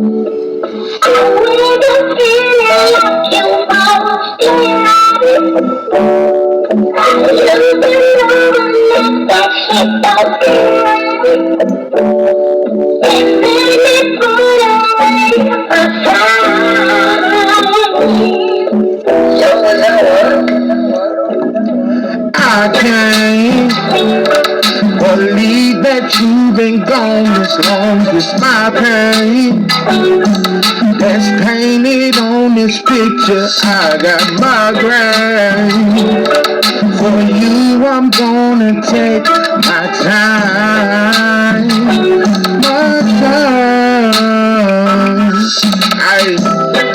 I can't believe that you've been gone this long. It's my pain that's painted on this picture. I got migraine. For you, I'm gonna take my time. My time.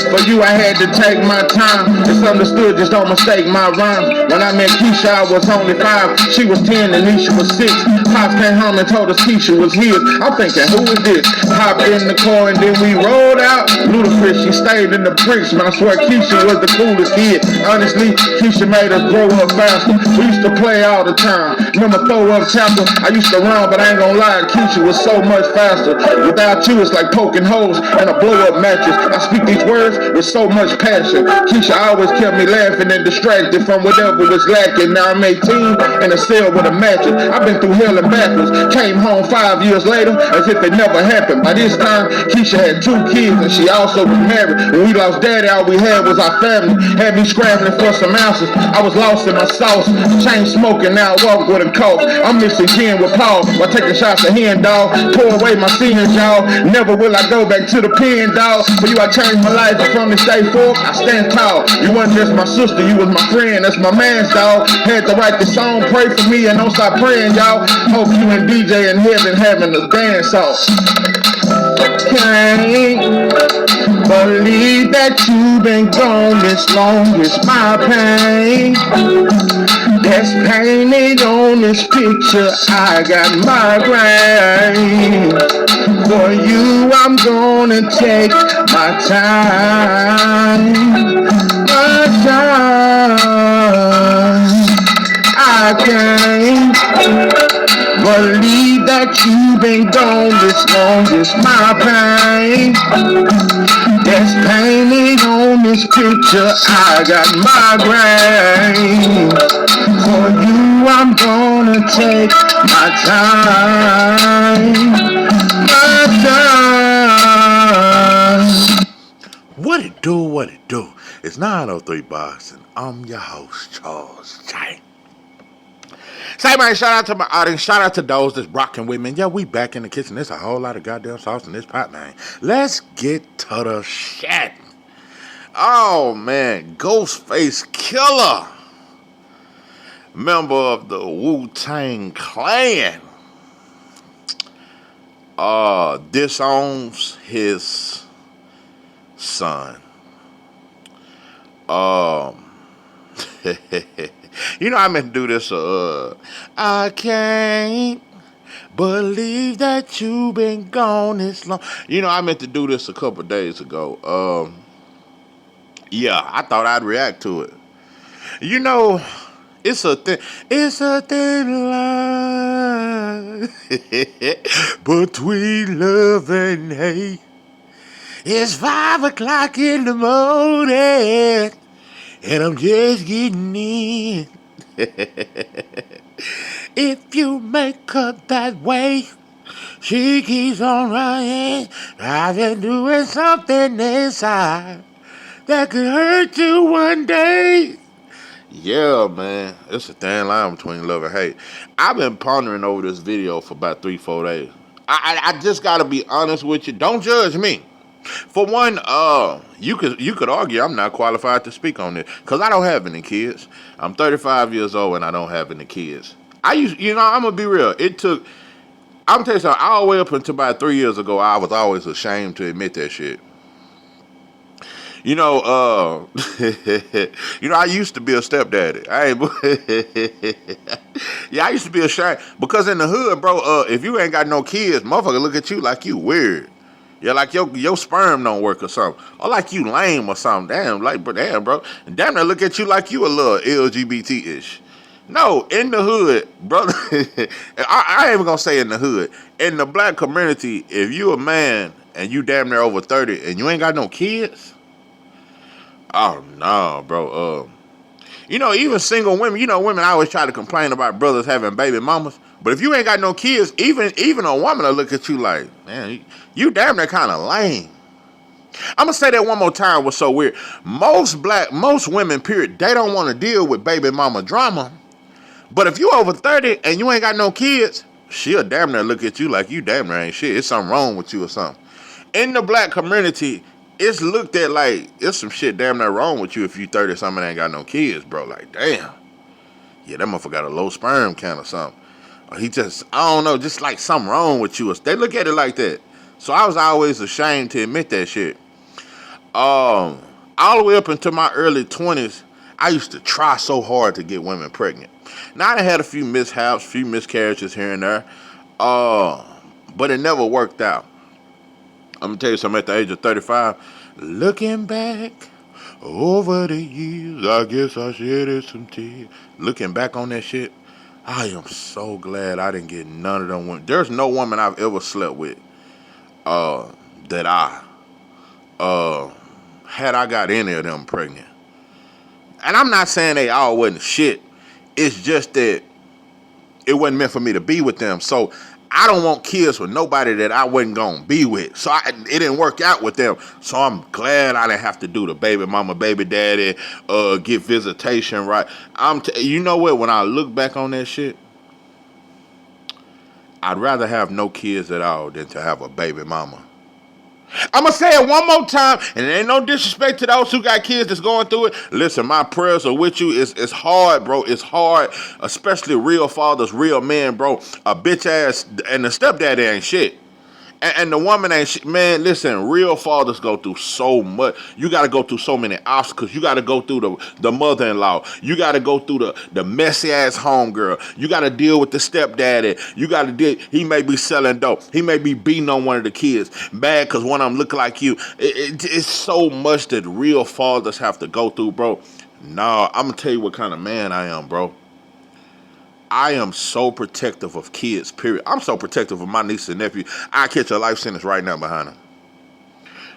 For you, I had to take my time. It's understood, just don't mistake my rhyme. When I met Keisha, I was only 5. She was 10 and Nisha was 6. Pops came home and told us Keisha was his. I'm thinking, who is this? Hopped in the car and then we rolled out. Ludacris, she stayed in the bricks. Man, I swear Keisha was the coolest kid. Honestly, Keisha made us grow up faster. We used to play all the time. Remember Throw Up Chapter? I used to run, but I ain't gonna lie, Keisha was so much faster. Without you, it's like poking holes in a blow-up mattress. I speak these words with so much passion. Keisha always kept me laughing and distracted from whatever was lacking. Now I'm 18 in a cell with a mattress. I've been through hell and backwards. Came home 5 years later as if it never happened. By this time, Keisha had 2 kids and she also was married. When we lost daddy, all we had was our family. Had me scrambling for some answers. I was lost in my sauce. Chain smoking, now I walk with a cough. I'm missing Ken with Paul while taking shots of hen, dog. Pour away my sins, y'all. Never will I go back to the pen, dog. For you, I changed my life. From this day forth, I stand tall. You wasn't just my sister, you was my friend. That's my man's dog. Had to write the song, pray for me, and don't stop praying, y'all. Hope you and DJ in heaven having a dance off. Can't believe that you've been gone this long. It's my pain that's painted on this picture. I got migraine. For you, I'm gonna take my time. My time. I can't believe that you've been gone this long. It's my pain that's painted on this picture. I got migraine. For you, I'm gonna take my time. My time. What it do, what it do? It's 903 Box, and I'm your host, Charles J. Say, man, shout out to my audience. Shout out to those that's rocking with me. Yeah, we back in the kitchen. There's a whole lot of goddamn sauce in this pot, man. Let's get to the shit. Oh, man. Ghostface Killer. Member of the Wu-Tang Clan. Disowns his son. You know, I meant to do this. I can't believe that you've been gone this long. You know, I meant to do this a couple days ago. Yeah, I thought I'd react to it. You know, it's a thin line between love and hate. It's 5 o'clock in the morning, and I'm just getting in. If you make her that way, she keeps on running. I've been doing something inside that could hurt you one day. Yeah, man, it's a thin line between love and hate. I've been pondering over this video for about 3-4 days. I just gotta be honest with you. Don't judge me. For one, you could argue I'm not qualified to speak on this because I don't have any kids. I'm 35 years old and I don't have any kids. I'm gonna be real. I'm gonna tell you something. All the way up until about 3 years ago, I was always ashamed to admit that shit. I used to be a stepdaddy. I used to be ashamed because in the hood, bro, if you ain't got no kids, motherfucker look at you like you weird. Yeah, like your sperm don't work or something. Or like you lame or something. Damn, bro. And damn, they look at you like you a little LGBT-ish. No, in the hood, brother. I ain't even gonna say in the hood. In the black community, if you a man and you damn near over 30 and you ain't got no kids? Oh no, bro. Even single women, women always try to complain about brothers having baby mamas. But if you ain't got no kids, even a woman will look at you like, man, you damn near kind of lame. I'm gonna say that one more time. What's so weird? Most women, period, they don't want to deal with baby mama drama. But if you over 30 and you ain't got no kids, she'll damn near look at you like you damn near ain't shit. It's something wrong with you or something. In the black community, it's looked at like it's some shit damn near wrong with you if you 30 something and ain't got no kids, bro. Like, damn. Yeah, that motherfucker got a low sperm count or something. Or he just, I don't know, just like something wrong with you. They look at it like that. So I was always ashamed to admit that shit. All the way up into my early 20s, I used to try so hard to get women pregnant. Now, I had a few mishaps, few miscarriages here and there, but it never worked out. I'm going to tell you something, at the age of 35, looking back over the years, I guess I shedded some tears. Looking back on that shit, I am so glad I didn't get none of them women. There's no woman I've ever slept with that had I got any of them pregnant. And I'm not saying they all wasn't shit. It's just that it wasn't meant for me to be with them. So I don't want kids with nobody that I wasn't going to be with. So it didn't work out with them. So I'm glad I didn't have to do the baby mama, baby daddy, get visitation, right? You know what? When I look back on that shit, I'd rather have no kids at all than to have a baby mama. I'm going to say it one more time, and there ain't no disrespect to those who got kids that's going through it. Listen, my prayers are with you. It's hard, bro. It's hard, especially real fathers, real men, bro. A bitch ass, and the stepdaddy ain't shit. And the woman ain't shit. Man, listen, real fathers go through so much. You got to go through so many obstacles. You got to go through the mother-in-law. You got to go through the messy-ass homegirl. You got to deal with the stepdaddy. You got to deal. He may be selling dope. He may be beating on one of the kids. Bad because one of them look like you. It's so much that real fathers have to go through, bro. Nah, I'm going to tell you what kind of man I am, bro. I am so protective of kids, period. I'm so protective of my niece and nephew. I catch a life sentence right now behind them.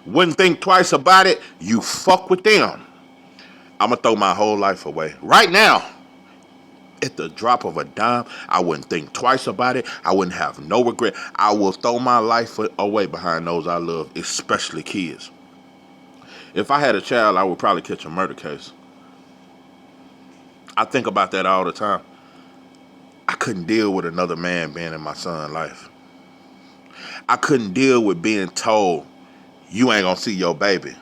Wouldn't think twice about it. You fuck with them, I'm going to throw my whole life away. Right now, at the drop of a dime, I wouldn't think twice about it. I wouldn't have no regret. I will throw my life away behind those I love, especially kids. If I had a child, I would probably catch a murder case. I think about that all the time. I couldn't deal with another man being in my son's life. I couldn't deal with being told, you ain't gonna see your baby.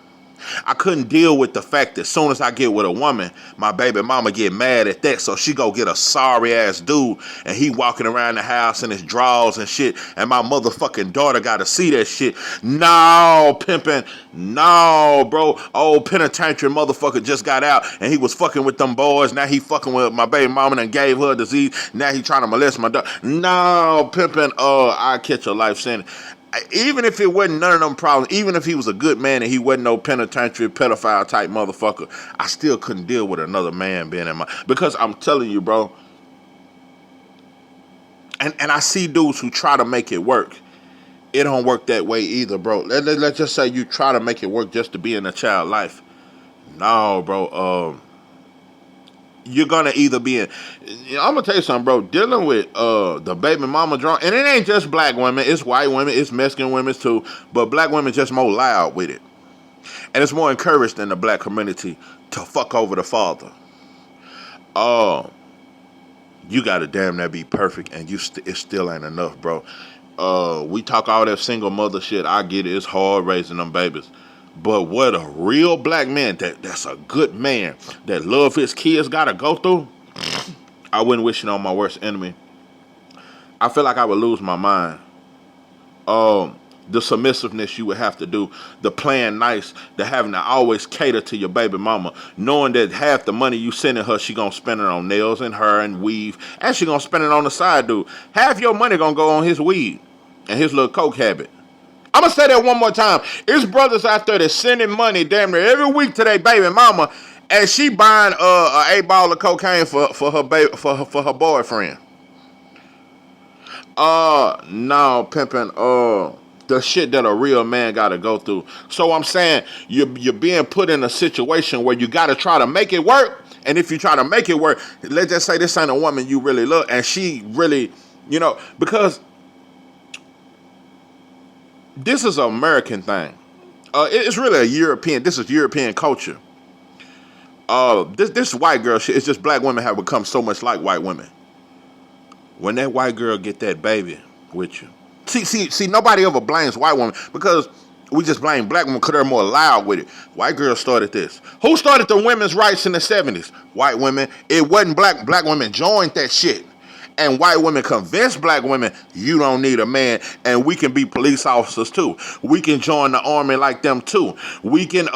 I couldn't deal with the fact that as soon as I get with a woman, my baby mama get mad at that, so she go get a sorry ass dude, and he walking around the house in his drawers and shit, and my motherfucking daughter gotta see that shit. No, pimping, no, bro. Old penitentiary motherfucker just got out, and he was fucking with them boys. Now he fucking with my baby mama and gave her a disease. Now he trying to molest my daughter. No, pimping. I catch a life sentence. Even if it wasn't none of them problems, even if he was a good man and he wasn't no penitentiary pedophile type motherfucker, I still couldn't deal with another man being in my... Because I'm telling you, bro, and I see dudes who try to make it work. It don't work that way either, bro. Let's just say you try to make it work just to be in a child life. No, bro. You're gonna either be in... I'm gonna tell you something, bro. Dealing with the baby mama drama, and it ain't just black women, it's white women, it's Mexican women too, but black women just more loud with it. And it's more encouraged in the black community to fuck over the father. You gotta damn near be perfect, and it still ain't enough, bro. We talk all that single mother shit. I get it, it's hard raising them babies. But what a real black man, that's a good man, that love his kids gotta go through, I wouldn't wish it on my worst enemy. I feel like I would lose my mind. The submissiveness you would have to do, the playing nice, the having to always cater to your baby mama, knowing that half the money you sending her, she gonna spend it on nails and hair and weave, and she gonna spend it on the side dude. Half your money gonna go on his weed and his little coke habit. I'm going to say that one more time. There's brothers out there that's sending money damn near every week to their baby mama, and she buying a ball of cocaine for her boyfriend. No, pimping. the shit that a real man got to go through. So I'm saying you're being put in a situation where you got to try to make it work. And if you try to make it work, let's just say this ain't a woman you really love, and she really, because this is an American thing. It's really a European. This is European culture. This white girl shit. It's just black women have become so much like white women. When that white girl get that baby with you, see, nobody ever blames white women because we just blame black women because they're more loud with it. White girls started this. Who started the women's rights in the 70s? White women. It wasn't black. Black women joined that shit. And white women convinced black women, you don't need a man, and we can be police officers too. We can join the army like them too. We can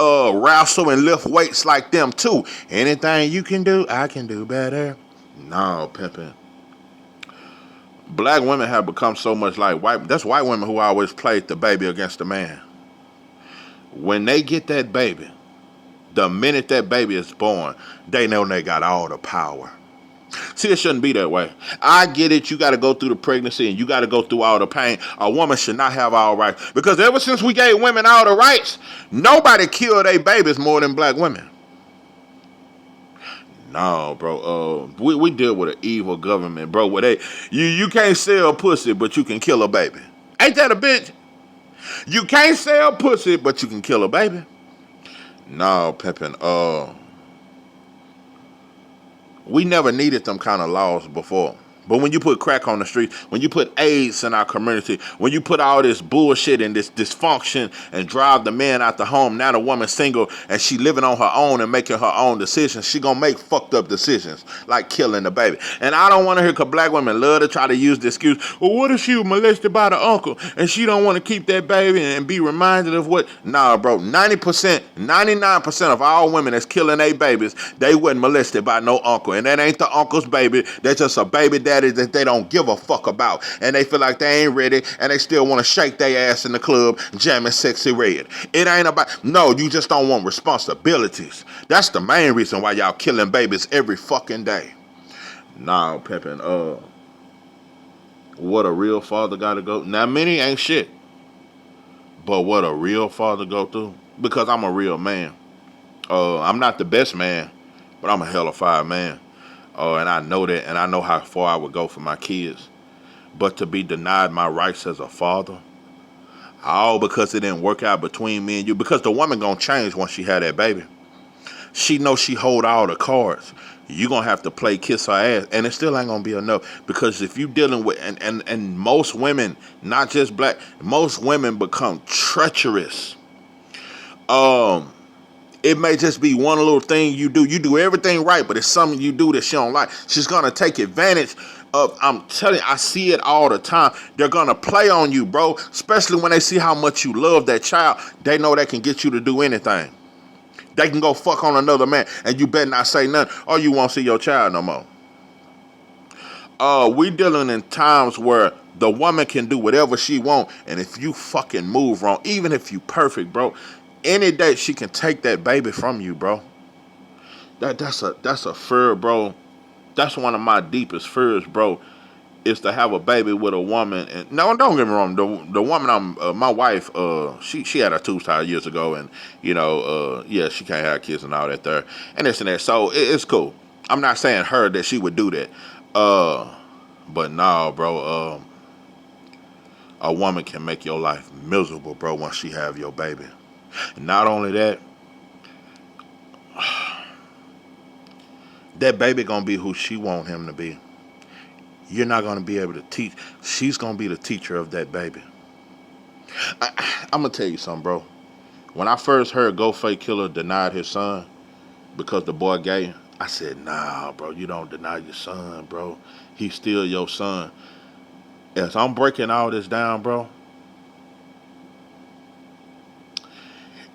wrestle and lift weights like them too. Anything you can do, I can do better. No, pimpin'. Black women have become so much like white. That's white women who always played the baby against the man. When they get that baby, the minute that baby is born, they know they got all the power. See, it shouldn't be that way. I get it. You got to go through the pregnancy and you got to go through all the pain. A woman should not have all rights. Because ever since we gave women all the rights, nobody killed their babies more than black women. No, bro. We deal with an evil government, bro. Where you can't sell pussy, but you can kill a baby. Ain't that a bitch? You can't sell pussy, but you can kill a baby. No, pimpin'. We never needed them kind of laws before. But when you put crack on the street, when you put AIDS in our community, when you put all this bullshit and this dysfunction and drive the man out the home, now the woman's single and she living on her own and making her own decisions, she gonna make fucked up decisions like killing the baby. And I don't want to hear, because black women love to try to use the excuse, well, what if she was molested by the uncle and she don't want to keep that baby and be reminded of what? Nah, bro, 90%, 99% of all women that's killing their babies, they wasn't molested by no uncle. And that ain't the uncle's baby, that's just a baby daddy that they don't give a fuck about, and they feel like they ain't ready, and they still want to shake their ass in the club jamming Sexy Red. It ain't about, no, you just don't want responsibilities. That's the main reason why y'all killing babies every fucking day. Nah, pimpin', what a real father gotta go. Now, many ain't shit, but what a real father go through, because I'm a real man. I'm not the best man, but I'm a hell of a fire man. And I know that, and I know how far I would go for my kids. But to be denied my rights as a father, all because it didn't work out between me and you, because the woman gonna change once she had that baby. She knows she hold all the cards. You gonna have to play kiss her ass, and it still ain't gonna be enough. Because if you dealing with, and most women, not just black, most women become treacherous. It may just be one little thing you do. You do everything right, but it's something you do that she don't like. She's going to take advantage of, I'm telling you, I see it all the time. They're going to play on you, bro. Especially when they see how much you love that child. They know they can get you to do anything. They can go fuck on another man, and you better not say nothing, or you won't see your child no more. We dealing in times where the woman can do whatever she want, and if you fucking move wrong, even if you perfect, bro, any day she can take that baby from you, bro. That's a fear, bro. That's one of my deepest fears, bro. Is to have a baby with a woman. And no, don't get me wrong. The woman my wife, she had a tubes tied years ago, and yeah, she can't have kids and all that there, and this and that. So it's cool. I'm not saying her that she would do that, but no, bro. A woman can make your life miserable, bro, once she have your baby. Not only that, that baby gonna be who she want him to be. You're not gonna be able to teach. She's gonna be the teacher of that baby. I'm gonna tell you something, bro. When I first heard Ghostface Killer denied his son because the boy gay, I said, nah, bro, you don't deny your son, bro. He's still your son. As I'm breaking all this down, bro,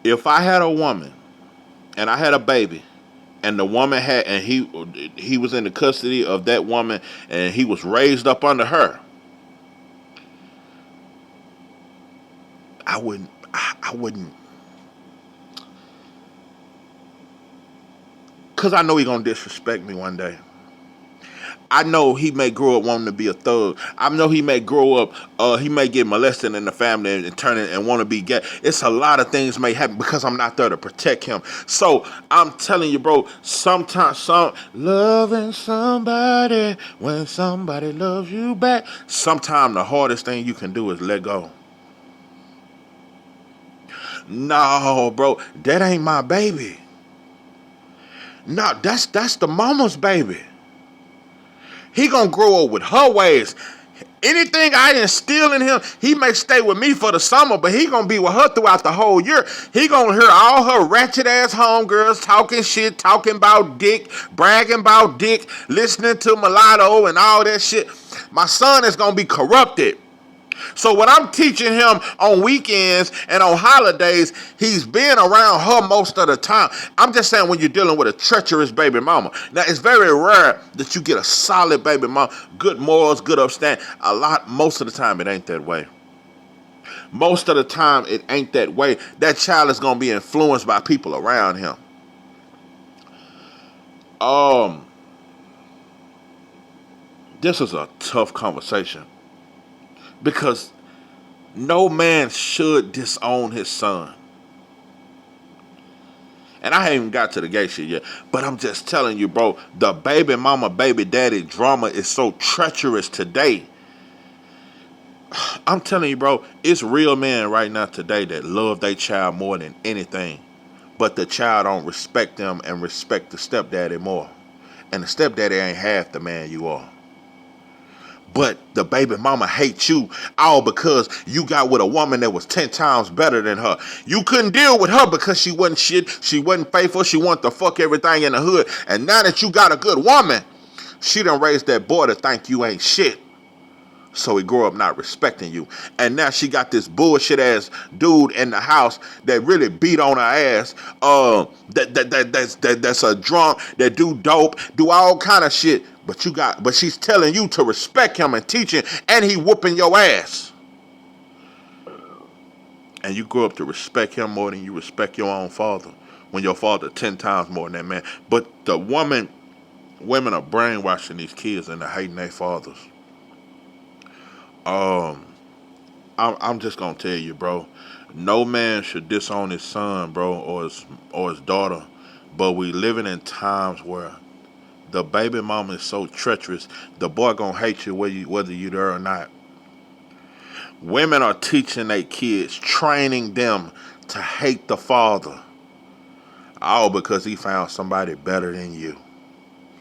if I had a woman and I had a baby, and the woman had, and he was in the custody of that woman, and he was raised up under her, I wouldn't, because I know he gonna disrespect me one day. I know he may grow up wanting to be a thug. I know he may grow up, he may get molested in the family and turn it and want to be gay. It's a lot of things may happen because I'm not there to protect him. So I'm telling you, bro, sometimes loving somebody when somebody loves you back. Sometimes the hardest thing you can do is let go. No, bro, that ain't my baby. No, that's the mama's baby. He gonna grow up with her ways. Anything I instill in him, he may stay with me for the summer, but he gonna be with her throughout the whole year. He gonna hear all her ratchet ass homegirls talking shit, talking about dick, bragging about dick, listening to mulatto and all that shit. My son is gonna be corrupted. So what I'm teaching him on weekends and on holidays, he's been around her most of the time. I'm just saying when you're dealing with a treacherous baby mama. Now, it's very rare that you get a solid baby mama, good morals, good upstanding. Most of the time, it ain't that way. Most of the time, it ain't that way. That child is going to be influenced by people around him. This is a tough conversation because no man should disown his son. And I haven't even got to the gay shit yet. But I'm just telling you, bro, the baby mama, baby daddy drama is so treacherous today. I'm telling you, bro, it's real men right now today that love their child more than anything. But the child don't respect them and respect the stepdaddy more. And the stepdaddy ain't half the man you are. But the baby mama hates you all because you got with a woman that was 10 times better than her. You couldn't deal with her because she wasn't shit. She wasn't faithful. She wanted to fuck everything in the hood. And now that you got a good woman, she done raised that boy to think you ain't shit. So he grew up not respecting you. And now she got this bullshit ass dude in the house that really beat on her ass. That's a drunk, that do dope, do all kind of shit. But she's telling you to respect him and teaching, and he whooping your ass. And you grew up to respect him more than you respect your own father. When your father 10 times more than that man. But women are brainwashing these kids into hating their fathers. I'm just gonna tell you, bro. No man should disown his son, bro, or his daughter. But we living in times where the baby mama is so treacherous. The boy gonna hate you whether you there or not. Women are teaching their kids, training them to hate the father, all because he found somebody better than you.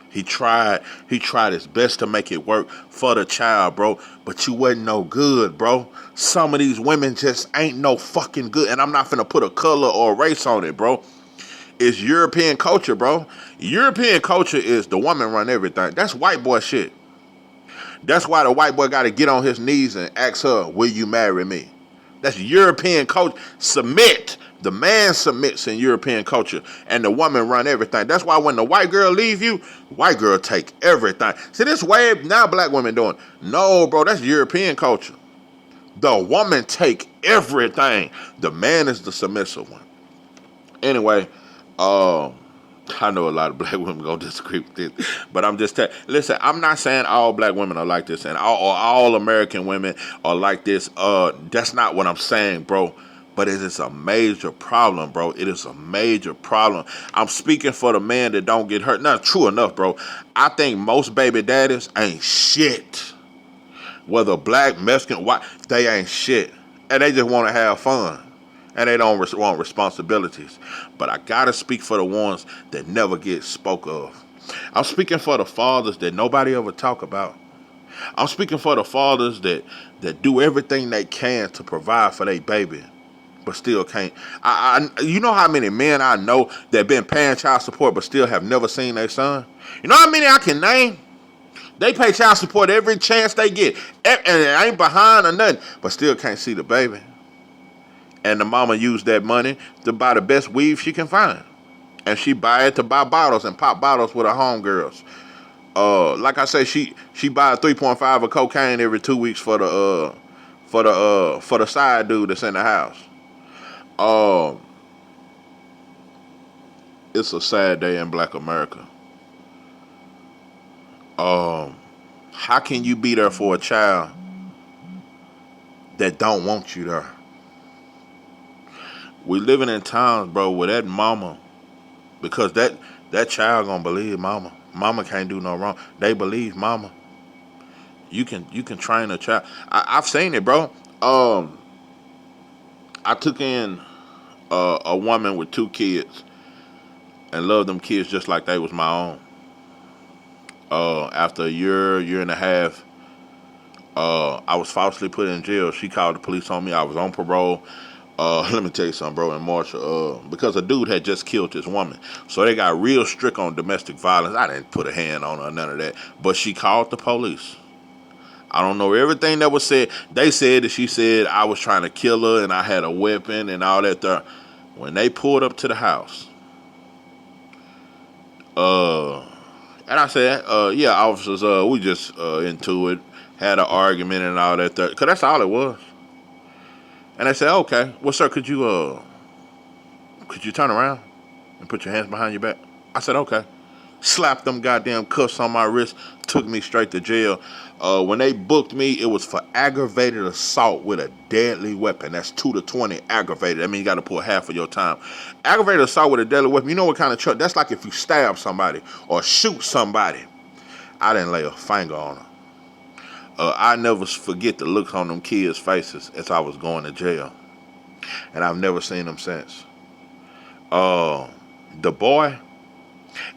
He tried his best to make it work for the child, bro. But you wasn't no good, bro. Some of these women just ain't no fucking good. And I'm not finna put a color or a race on it, bro. It's European culture, bro. European culture is the woman run everything. That's white boy shit. That's why the white boy gotta get on his knees and ask her, will you marry me? That's European culture. Submit. The man submits in European culture, and the woman run everything. That's why when the white girl leave you, white girl take everything. See, this way now black women doing. No, bro, that's European culture. The woman take everything. The man is the submissive one. Anyway, I know a lot of black women gonna disagree with this, but I'm just telling. Listen, I'm not saying all black women are like this, and all American women are like this. That's not what I'm saying, bro. But it is a major problem, bro. It is a major problem. I'm speaking for the man that don't get hurt. Not true enough, bro. I think most baby daddies ain't shit. Whether black, Mexican, white, they ain't shit, and they just want to have fun. And they don't want responsibilities. But I gotta speak for the ones that never get spoke of. I'm speaking for the fathers that nobody ever talk about. I'm speaking for the fathers that do everything they can to provide for their baby, but still can't. You know how many men I know that been paying child support but still have never seen their son? You know how many I can name? They pay child support every chance they get, and it ain't behind or nothing, but still can't see the baby. And the mama used that money to buy the best weave she can find. And she buy it to buy bottles and pop bottles with her homegirls. Like I say, she buy 3.5 of cocaine every 2 weeks for the side dude that's in the house. It's a sad day in black America. How can you be there for a child that don't want you there? We living in times, bro, where that mama, because that child gonna believe mama. Mama can't do no wrong. They believe mama. You can train a child. I've seen it, bro. I took in a woman with 2 kids and loved them kids just like they was my own. After a year and a half, I was falsely put in jail. She called the police on me. I was on parole. Let me tell you something, bro. In March, because a dude had just killed this woman, so they got real strict on domestic violence. I didn't put a hand on her, none of that. But she called the police. I don't know everything that was said. They said that she said I was trying to kill her and I had a weapon and all that there. When they pulled up to the house, and I said, yeah, officers, we just into it, had an argument and all that there. Cause that's all it was. And they said, okay, well, sir, could you turn around and put your hands behind your back? I said, okay. Slapped them goddamn cuffs on my wrist, took me straight to jail. When they booked me, it was for aggravated assault with a deadly weapon. That's 2 to 20 aggravated. I mean, you got to pull half of your time. Aggravated assault with a deadly weapon. You know what kind of truck? That's like if you stab somebody or shoot somebody. I didn't lay a finger on her. I never forget the looks on them kids' faces as I was going to jail. And I've never seen them since. The boy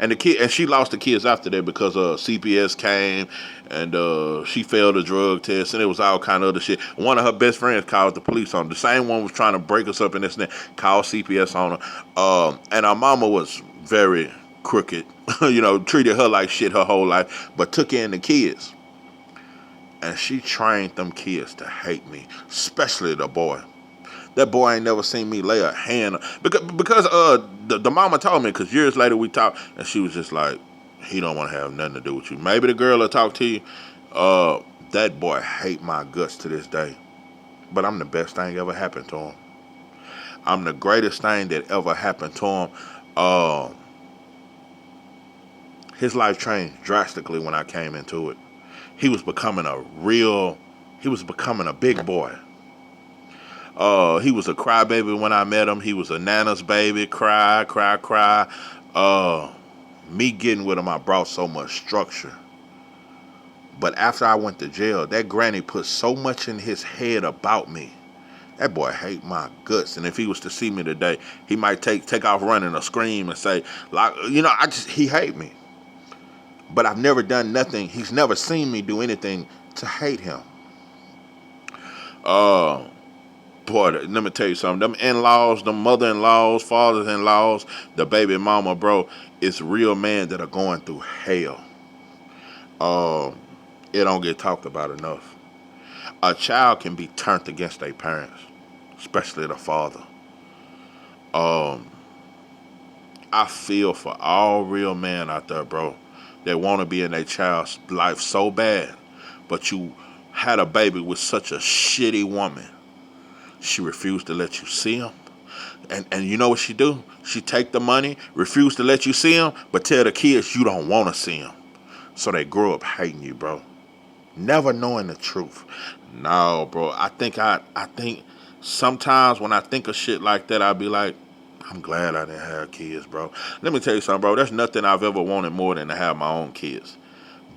and the kid, and she lost the kids after that because CPS came and she failed a drug test and it was all kind of other shit. One of her best friends called the police on her. The same one was trying to break us up and this and that, called CPS on her. And our mama was very crooked, treated her like shit her whole life, but took in the kids. And she trained them kids to hate me, especially the boy. That boy ain't never seen me lay a hand because the mama told me, because years later we talked and she was just like, he don't want to have nothing to do with you. Maybe the girl will talk to you. That boy hate my guts to this day. But I'm the best thing ever happened to him. I'm the greatest thing that ever happened to him. His life changed drastically when I came into it. He was becoming a big boy. He was a crybaby when I met him. He was a nana's baby, cry. Me getting with him, I brought so much structure. But after I went to jail, that granny put so much in his head about me. That boy hate my guts. And if he was to see me today, he might take off running or scream and say, like, he hate me. But I've never done nothing. He's never seen me do anything to hate him. Boy, let me tell you something. Them in-laws, them mother-in-laws, fathers-in-laws, the baby mama, bro, it's real men that are going through hell. It don't get talked about enough. A child can be turned against their parents, especially the father. I feel for all real men out there, bro, that want to be in their child's life so bad, but you had a baby with such a shitty woman. She refused to let you see him. And you know what she do? She take the money, refuse to let you see him, but tell the kids you don't want to see him. So they grow up hating you, bro. Never knowing the truth. No, bro. I think sometimes when I think of shit like that, I'll be like, I'm glad I didn't have kids, bro. Let me tell you something, bro. There's nothing I've ever wanted more than to have my own kids.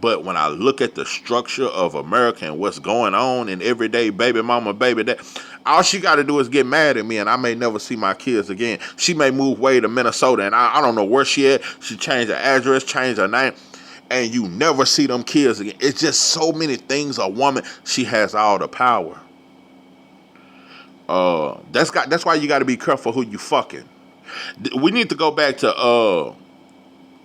But when I look at the structure of America and what's going on in everyday baby mama, baby dad, all she got to do is get mad at me and I may never see my kids again. She may move way to Minnesota and I don't know where she at. She changed her address, changed her name, and you never see them kids again. It's just so many things. A woman, she has all the power. That's why you got to be careful who you fucking. We need to go back to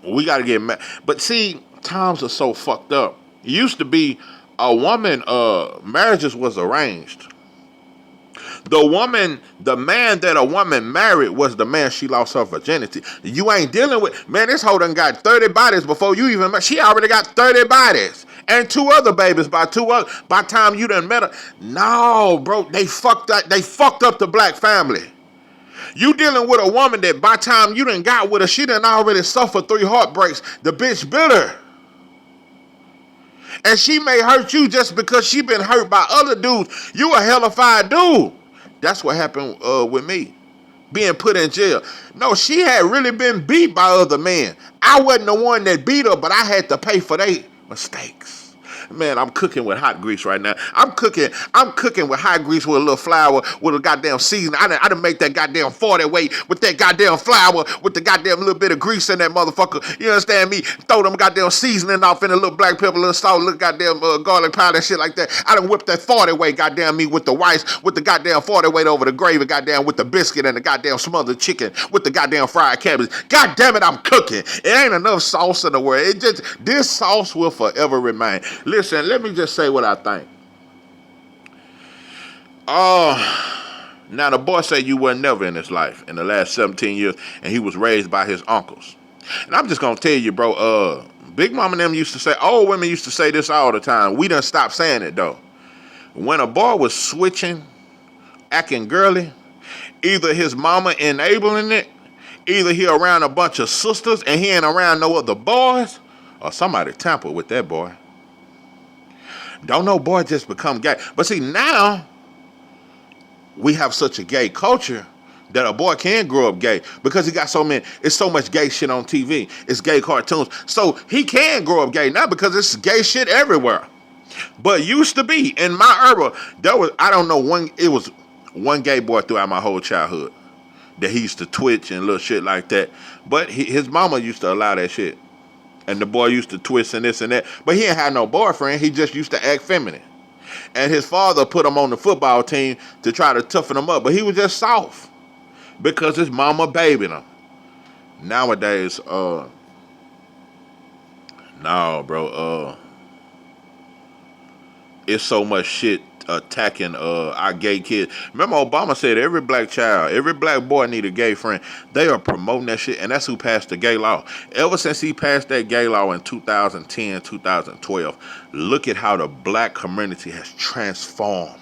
we got to get mad. But see, times are so fucked up. It used to be a woman, marriages was arranged. The man that a woman married was the man she lost her virginity. You ain't dealing with, man, this hoe done got 30 bodies before you even met. She already got 30 bodies. And 2 other babies by time you done met her. No, bro, they fucked up the black family. You dealing with a woman that by time you done got with her, she done already suffered 3 heartbreaks. The bitch bitter. And she may hurt you just because she been hurt by other dudes. You a hellified dude. That's what happened with me. Being put in jail. No, she had really been beat by other men. I wasn't the one that beat her, but I had to pay for their mistakes. Man, I'm cooking with hot grease right now. I'm cooking with hot grease with a little flour, with a goddamn seasoning. I done make that goddamn 40 weight with that goddamn flour, with the goddamn little bit of grease in that motherfucker. You understand me? Throw them goddamn seasoning off in a little black pepper, a little salt, a little goddamn garlic powder and shit like that. I done whipped that 40 weight goddamn meat with the rice, with the goddamn 40 weight over the gravy, goddamn with the biscuit and the goddamn smothered chicken, with the goddamn fried cabbage. God damn it, I'm cooking. It ain't enough sauce in the world. This sauce will forever remain. Listen, let me just say what I think. Now the boy said you were never in his life in the last 17 years, and he was raised by his uncles. And I'm just gonna tell you, bro, Big Mama and them used to say, old women used to say this all the time. We done stopped saying it though. When a boy was switching, acting girly, either his mama enabling it, either he around a bunch of sisters and he ain't around no other boys, or somebody tampered with that boy. Don't no boy just become gay. But see, now we have such a gay culture that a boy can grow up gay because he got it's so much gay shit on TV. It's gay cartoons. So he can grow up gay now because it's gay shit everywhere. But used to be, in my era, it was one gay boy throughout my whole childhood that he used to twitch and little shit like that. But his mama used to allow that shit. And the boy used to twist and this and that. But he ain't had no boyfriend. He just used to act feminine. And his father put him on the football team to try to toughen him up. But he was just soft because his mama babied him. Nowadays, it's so much shit attacking our gay kids. Remember Obama said every black child, every black boy need a gay friend. They are promoting that shit, and that's who passed the gay law. Ever since he passed that gay law in 2010, 2012, look at how the black community has transformed.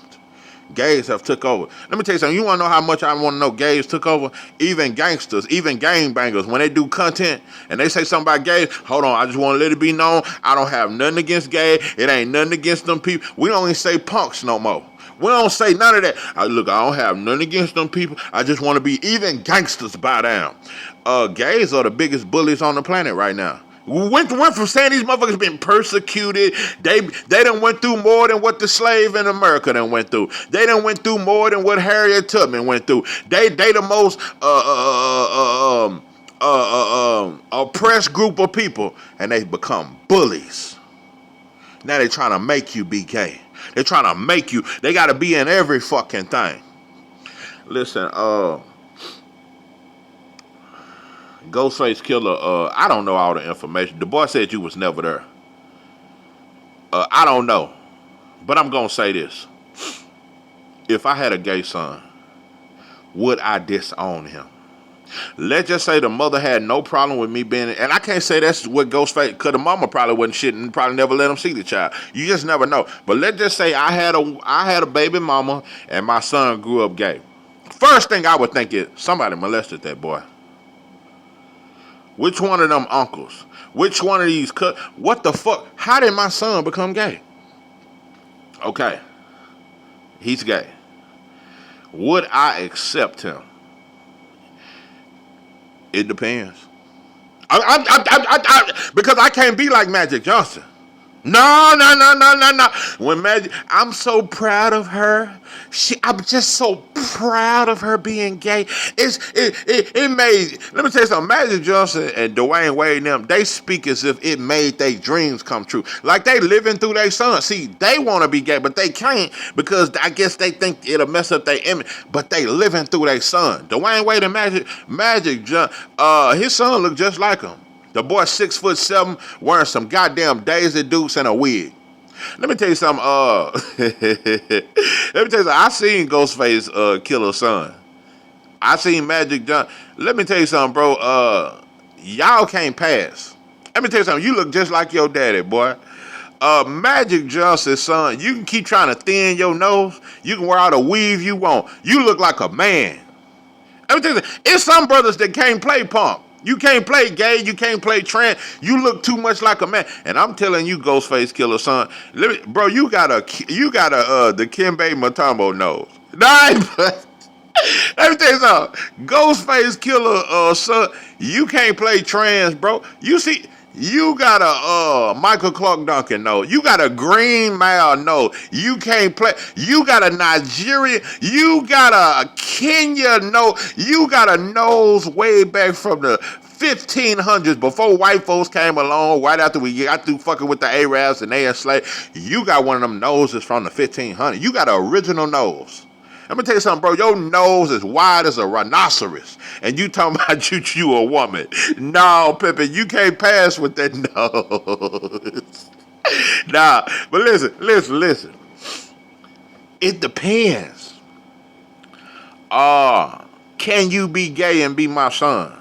Gays have took over. Let me tell you something. You want to know how much I want to know gays took over? Even gangsters, even gangbangers, when they do content and they say something about gays, hold on, I just want to let it be known, I don't have nothing against gay. It ain't nothing against them people. We don't even say punks no more. We don't say none of that. Look, I don't have nothing against them people. I just want to be, even gangsters bow down. Gays are the biggest bullies on the planet right now. We went from saying these motherfuckers been persecuted. They done went through more than what the slave in America done went through. They done went through more than what Harriet Tubman went through. They the most oppressed group of people, and they become bullies. Now they trying to make you be gay. They trying to make you. They got to be in every fucking thing. Listen, Ghostface Killer, I don't know all the information. The boy said you was never there. I don't know. But I'm going to say this. If I had a gay son, would I disown him? Let's just say the mother had no problem with me being, and I can't say that's what Ghostface, because the mama probably wasn't shit and probably never let him see the child. You just never know. But let's just say I had a baby mama and my son grew up gay. First thing I would think is somebody molested that boy. Which one of them uncles? Which one of these what the fuck? How did my son become gay? Okay. He's gay. Would I accept him? It depends. Because I can't be like Magic Johnson. No. When Magic, I'm so proud of her. I'm just so proud of her being gay. It made, let me tell you something, Magic Johnson and Dwayne Wade and them, they speak as if it made their dreams come true. Like they living through their son. See, they want to be gay, but they can't because I guess they think it'll mess up their image, but they living through their son. Dwayne Wade and Magic Johnson, his son look just like him. The boy 6'7", wearing some goddamn Daisy Dukes and a wig. Let me tell you something. I seen Ghostface kill her son. I seen Magic Johnson. Let me tell you something, bro. Y'all can't pass. Let me tell you something. You look just like your daddy, boy. Magic Johnson's son. You can keep trying to thin your nose. You can wear all the weave you want. You look like a man. Let me tell you something. It's some brothers that can't play punk. You can't play gay. You can't play trans. You look too much like a man. And I'm telling you, Ghostface Killer, son, bro, you got the Kimbe Mutombo nose. Nah, but let me tell you something. Ghostface Killer, son, you can't play trans, bro. You see. You got a Michael Clark Duncan nose. You got a Green Mile nose. You can't play. You got a Nigeria. You got a Kenya nose. You got a nose way back from the 1500s before white folks came along. Right after we got through fucking with the Arabs and they enslaved. You got one of them noses from the 1500s. You got an original nose. Let me tell you something, bro. Your nose is wide as a rhinoceros. And you talking about you a woman. No, Pippin, you can't pass with that nose. Nah, but listen. It depends. Can you be gay and be my son?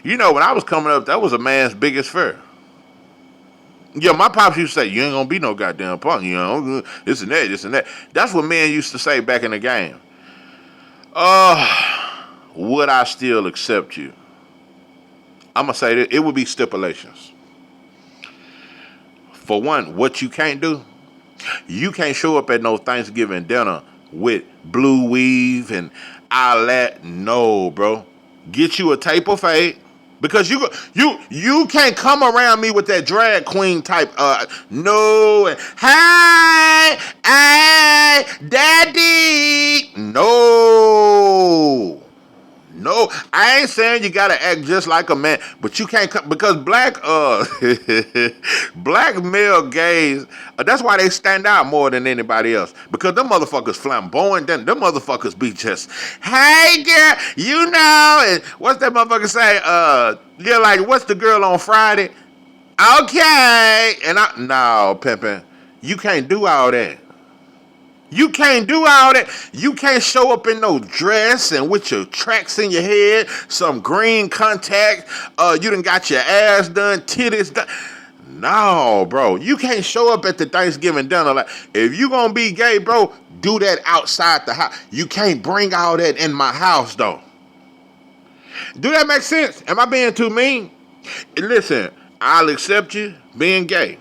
You know, when I was coming up, that was a man's biggest fear. Yeah, my pops used to say, you ain't gonna be no goddamn punk, you know, this and that. That's what men used to say back in the game. Would I still accept you? I'm gonna say that it would be stipulations. For one, what you can't do, you can't show up at no Thanksgiving dinner with blue weave and all that. No, bro. Get you a tape of fade. Because you can't come around me with that drag queen type no and hey daddy no I ain't saying you gotta act just like a man, but you can't come because black black male gays that's why they stand out more than anybody else, because them motherfuckers flamboyant, them motherfuckers be just hey girl, you know, and what's that motherfucker say, yeah, like what's the girl on Friday, okay, and no pimpin', you can't do all that. You can't do all that. You can't show up in no dress and with your tracks in your head, some green contact. You done got your ass done, titties done. No, bro. You can't show up at the Thanksgiving dinner. Like, if you gonna be gay, bro, do that outside the house. You can't bring all that in my house, though. Do that make sense? Am I being too mean? Listen, I'll accept you being gay.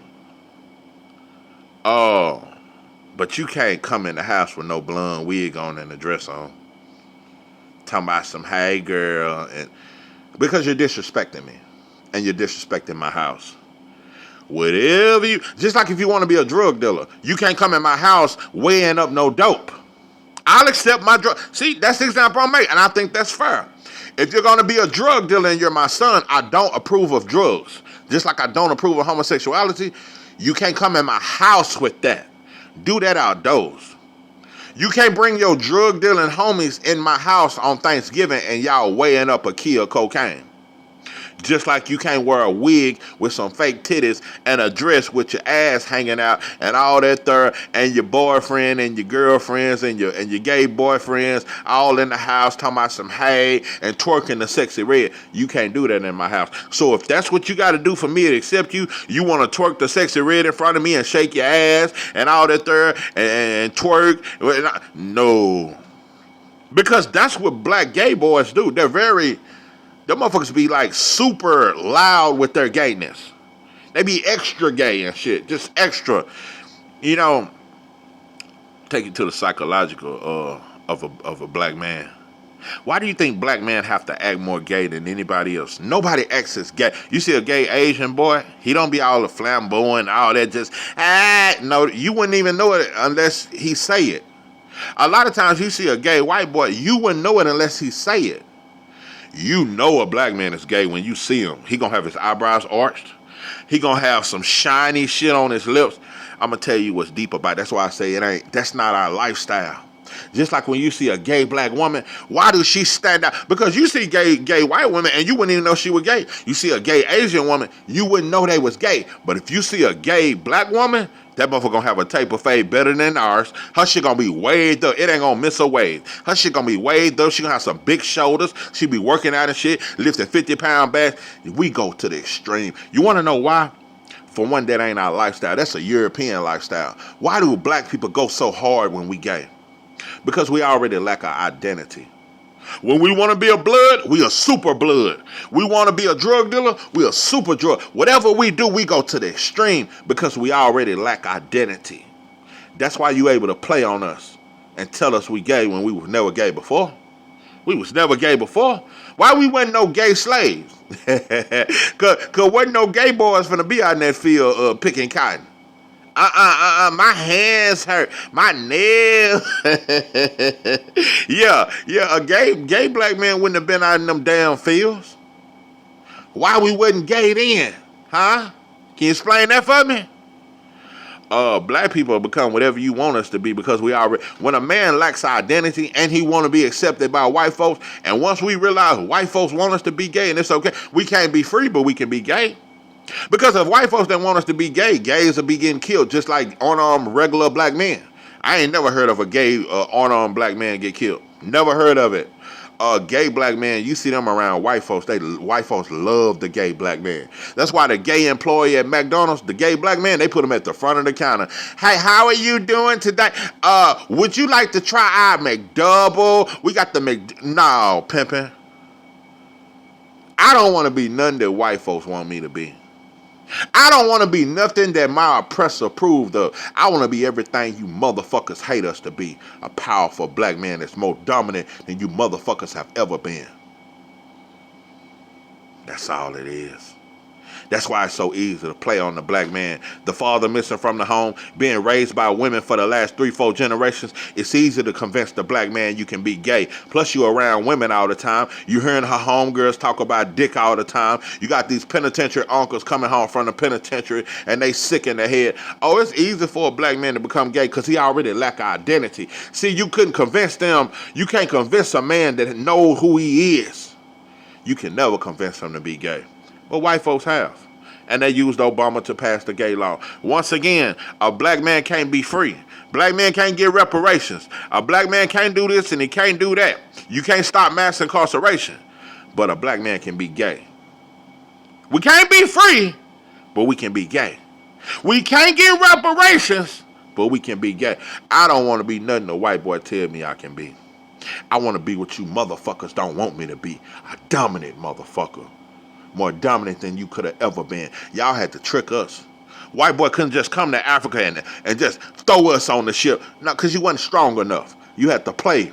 But you can't come in the house with no blonde wig on and a dress on. Talking about some hey girl, and because you're disrespecting me. And you're disrespecting my house. Whatever you, just like if you want to be a drug dealer, you can't come in my house weighing up no dope. I'll accept my drug. See, that's the example I'm making, and I think that's fair. If you're going to be a drug dealer and you're my son, I don't approve of drugs. Just like I don't approve of homosexuality, you can't come in my house with that. Do that outdoors. You can't bring your drug dealing homies in my house on Thanksgiving and y'all weighing up a kilo of cocaine. Just like you can't wear a wig with some fake titties and a dress with your ass hanging out and all that there, and your boyfriend and your girlfriends and your gay boyfriends all in the house talking about some hay and twerking the sexy red. You can't do that in my house. So if that's what you got to do for me to accept you, you want to twerk the sexy red in front of me and shake your ass and all that there and twerk. No. Because that's what black gay boys do. Them motherfuckers be like super loud with their gayness. They be extra gay and shit. Just extra. You know, take it to the psychological of a black man. Why do you think black men have to act more gay than anybody else? Nobody acts as gay. You see a gay Asian boy, he don't be all the flamboyant, all that just, no, you wouldn't even know it unless he say it. A lot of times you see a gay white boy, you wouldn't know it unless he say it. You know a black man is gay when you see him. He gonna have his eyebrows arched. He gonna have some shiny shit on his lips. I'm gonna tell you what's deep about it. That's why I say that's not our lifestyle. Just like when you see a gay black woman, why does she stand out? Because you see gay white women and you wouldn't even know she was gay. You see a gay Asian woman, you wouldn't know they was gay. But if you see a gay black woman, that motherfucker gonna have a tape of fade better than ours. Her shit gonna be waved up. It ain't gonna miss a wave. Her shit gonna be waved up. She gonna have some big shoulders. She be working out and shit, lifting 50-pound bags. We go to the extreme. You wanna know why? For one, that ain't our lifestyle. That's a European lifestyle. Why do black people go so hard when we gay? Because we already lack our identity. When we want to be a blood, we a super blood. We want to be a drug dealer, we a super drug. Whatever we do, we go to the extreme because we already lack identity. That's why you able to play on us and tell us we gay when we was never gay before. We was never gay before. Why we wasn't no gay slaves? Cause wasn't no gay boys finna be out in that field picking cotton. My hands hurt. My nails. yeah, a gay black man wouldn't have been out in them damn fields. Why we wasn't gay then? Huh? Can you explain that for me? Black people become whatever you want us to be because we already, when a man lacks identity and he want to be accepted by white folks, and once we realize white folks want us to be gay and it's okay, we can't be free, but we can be gay. Because if white folks that want us to be gay, gays will be getting killed just like unarmed regular black men. I ain't never heard of a gay unarmed black man get killed. Never heard of it. Gay black man, you see them around white folks. White folks love the gay black man. That's why the gay employee at McDonald's, the gay black man, they put him at the front of the counter. Hey, how are you doing today? Would you like to try our McDouble? We got the No, pimpin'. I don't want to be nothing that white folks want me to be. I don't want to be nothing that my oppressor approved of. I want to be everything you motherfuckers hate us to be. A powerful black man that's more dominant than you motherfuckers have ever been. That's all it is. That's why it's so easy to play on the black man. The father missing from the home, being raised by women for the last 3-4 generations. It's easy to convince the black man you can be gay. Plus you around women all the time. You hearing her homegirls talk about dick all the time. You got these penitentiary uncles coming home from the penitentiary and they sick in the head. Oh, it's easy for a black man to become gay because he already lack identity. See, you couldn't convince them. You can't convince a man that knows who he is. You can never convince him to be gay. But white folks have. And they used Obama to pass the gay law. Once again, a black man can't be free. Black man can't get reparations. A black man can't do this and he can't do that. You can't stop mass incarceration. But a black man can be gay. We can't be free, but we can be gay. We can't get reparations, but we can be gay. I don't want to be nothing a white boy tell me I can be. I want to be what you motherfuckers don't want me to be. A dominant motherfucker. More dominant than you could have ever been. Y'all had to trick us. White boy couldn't just come to Africa and just throw us on the ship. No, because you wasn't strong enough. You had to play.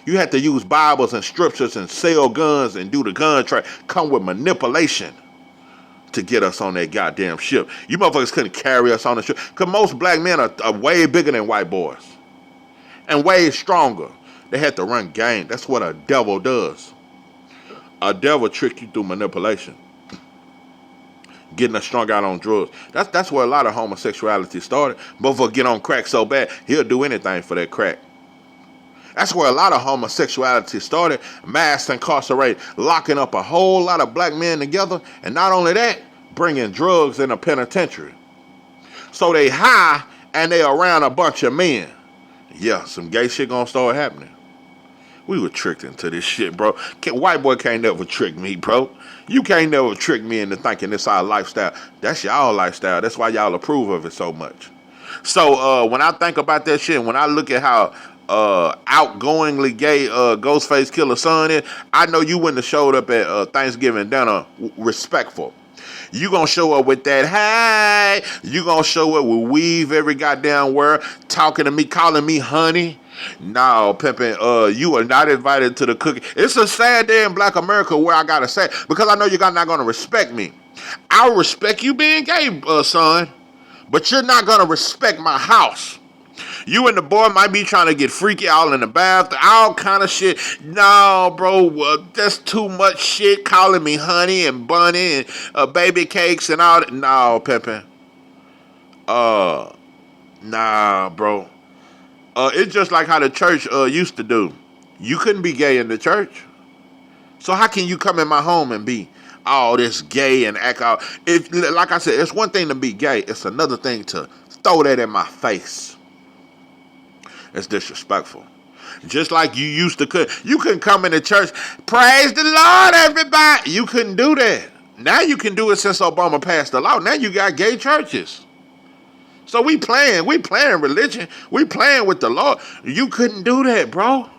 You had to use Bibles and scriptures and sell guns and do the gun trade. Come with manipulation to get us on that goddamn ship. You motherfuckers couldn't carry us on the ship. Because most black men are way bigger than white boys. And way stronger. They had to run game. That's what a devil does. A devil trick you through manipulation. Getting us strung out on drugs. That's where a lot of homosexuality started. Motherfucker get on crack so bad, he'll do anything for that crack. That's where a lot of homosexuality started. Mass incarcerated, locking up a whole lot of black men together. And not only that, bringing drugs in a penitentiary. So they high and they around a bunch of men. Yeah, some gay shit gonna start happening. We were tricked into this shit, bro. White boy can't never trick me, bro. You can't never trick me into thinking this our lifestyle. That's y'all lifestyle. That's why y'all approve of it so much. So when I think about that shit, when I look at how outgoingly gay Ghostface Killer's son is, I know you wouldn't have showed up at Thanksgiving dinner respectful. You gonna show up with that, hey. You gonna show up with weave every goddamn word, talking to me, calling me honey. No, pimpin', you are not invited to the cookie. It's a sad day in Black America where I gotta say, because I know you're not gonna respect me. I'll respect you being gay, son, but you're not gonna respect my house. You and the boy might be trying to get freaky all in the bath, all kind of shit. No, bro, that's too much shit. Calling me honey and bunny and baby cakes and all that. No, pimpin'. Nah, bro. It's just like how the church used to do. You couldn't be gay in the church. So how can you come in my home and be all this gay and act out? If, like I said, it's one thing to be gay. It's another thing to throw that in my face. It's disrespectful. Just like you used to you couldn't come into church, praise the Lord, everybody. You couldn't do that. Now you can do it since Obama passed the law. Now you got gay churches. So we playing religion. We playing with the Lord. You couldn't do that, bro.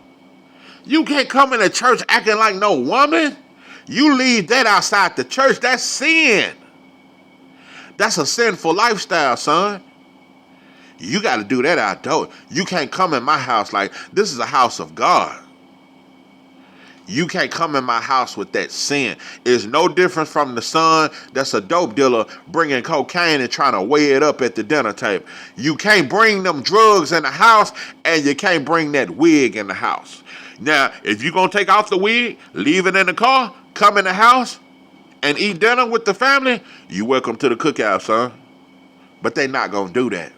You can't come into church acting like no woman. You leave that outside the church. That's sin. That's a sinful lifestyle, son. You got to do that outdoors. You can't come in my house like this is a house of God. You can't come in my house with that sin. It's no different from the son that's a dope dealer bringing cocaine and trying to weigh it up at the dinner table. You can't bring them drugs in the house, and you can't bring that wig in the house. Now, if you're going to take off the wig, leave it in the car, come in the house, and eat dinner with the family, you welcome to the cookout, son. But they not going to do that.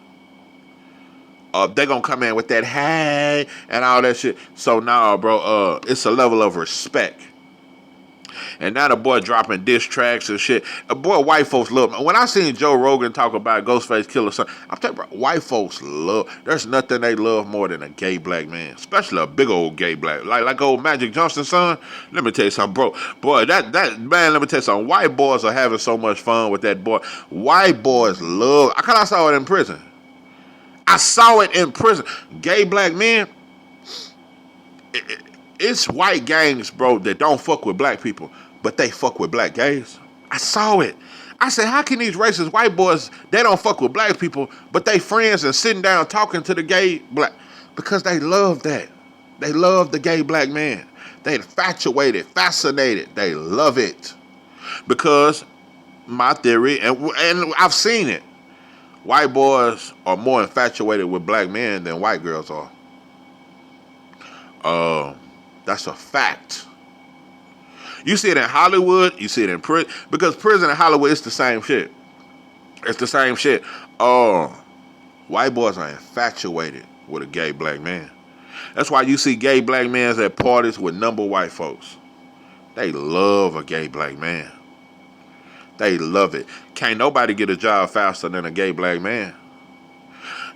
They're going to come in with that hey and all that shit. So now, bro, it's a level of respect. And now the boy dropping diss tracks and shit. Boy, white folks love him. When I seen Joe Rogan talk about Ghostface Killer son, I'm telling you, bro, white folks love, there's nothing they love more than a gay black man. Especially a big old gay black. Like old Magic Johnson's son. Let me tell you something, bro. Boy, that man, let me tell you something. White boys are having so much fun with that boy. White boys love, I saw it in prison. I saw it in prison. Gay black men, it's white gangs, bro, that don't fuck with black people, but they fuck with black gays. I saw it. I said, how can these racist white boys, they don't fuck with black people, but they friends and sitting down talking to the gay black? Because they love that. They love the gay black man. They infatuated, fascinated. They love it. Because my theory, and I've seen it, white boys are more infatuated with black men than white girls are. That's a fact. You see it in Hollywood, you see it in prison, because prison and Hollywood, it's the same shit. It's the same shit. White boys are infatuated with a gay black man. That's why you see gay black men at parties with number white folks. They love a gay black man. They love it. Can't nobody get a job faster than a gay black man.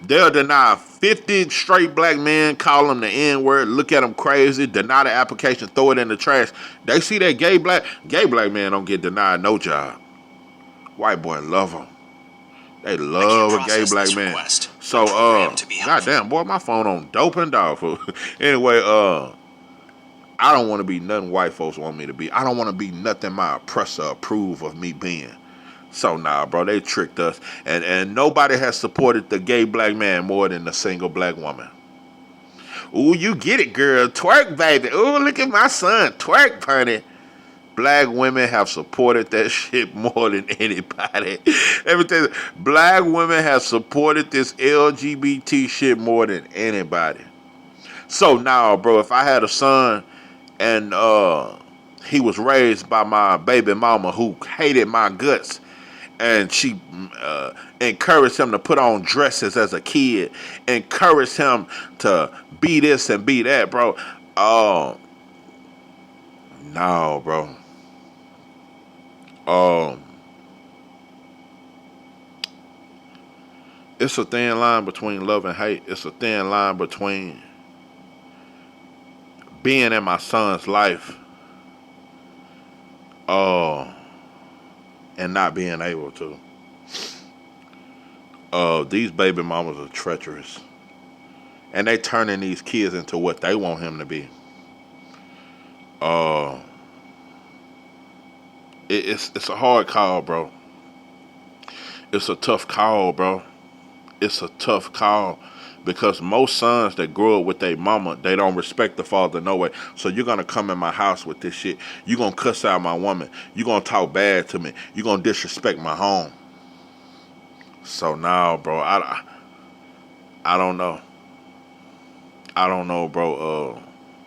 They'll deny 50 straight black men, call them the N-word, look at them crazy, deny the application, throw it in the trash. They see that gay black man don't get denied no job. White boy love them. They love a gay black man. So, goddamn, boy, my phone on dope and dog food. Anyway, I don't want to be nothing white folks want me to be. I don't want to be nothing my oppressor approve of me being. So nah, bro, they tricked us. And nobody has supported the gay black man more than the single black woman. Ooh, you get it, girl. Twerk, baby. Ooh, look at my son. Twerk, honey. Black women have supported that shit more than anybody. Everything. Black women have supported this LGBT shit more than anybody. So now, bro, if I had a son and he was raised by my baby mama who hated my guts, and she encouraged him to put on dresses as a kid, encouraged him to be this and be that, bro. No, bro. It's a thin line between love and hate. It's a thin line between being in my son's life and not being able to. These baby mamas are treacherous. And they turning these kids into what they want him to be. It's a hard call, bro. It's a tough call, bro. It's a tough call. Because most sons that grow up with their mama, they don't respect the father no way. So you're going to come in my house with this shit. You're going to cuss out my woman. You're going to talk bad to me. You're going to disrespect my home. So now, bro, I don't know. I don't know, bro.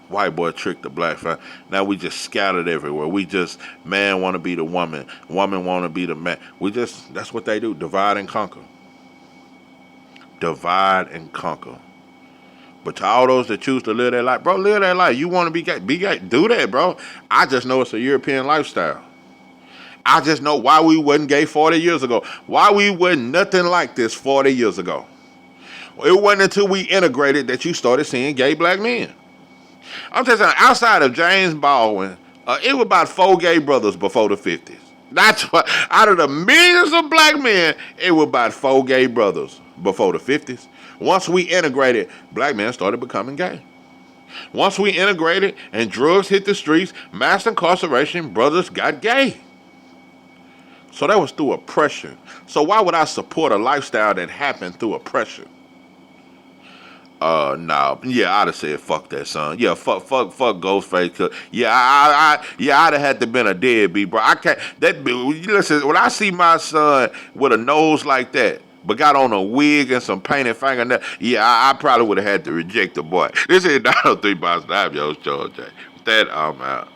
White boy tricked the black family. Now we just scattered everywhere. We just, man want to be the woman. Woman want to be the man. That's what they do. Divide and conquer. Divide and conquer. But to all those that choose to live their life, bro, live their life. You want to be gay, do that, bro. I just know it's a European lifestyle. I just know why we wasn't gay 40 years ago. Why we wasn't nothing like this 40 years ago. It wasn't until we integrated that you started seeing gay black men. I'm just saying, outside of James Baldwin, it was about 4 gay brothers before the 50s. That's what, out of the millions of black men, it was about 4 gay brothers before the 50s. Once we integrated, black men started becoming gay. Once we integrated and drugs hit the streets, mass incarceration, brothers got gay. So that was through oppression. So why would I support a lifestyle that happened through oppression? No. Yeah, I'd have said fuck that, son. Yeah, fuck Ghostface. Yeah, I'd have had to been a deadbeat, bro. I can't. Listen, when I see my son with a nose like that, but got on a wig and some painted fingernails, yeah, I probably would have had to reject the boy. This is 903 Boston. I'm your George. With that, I'm out.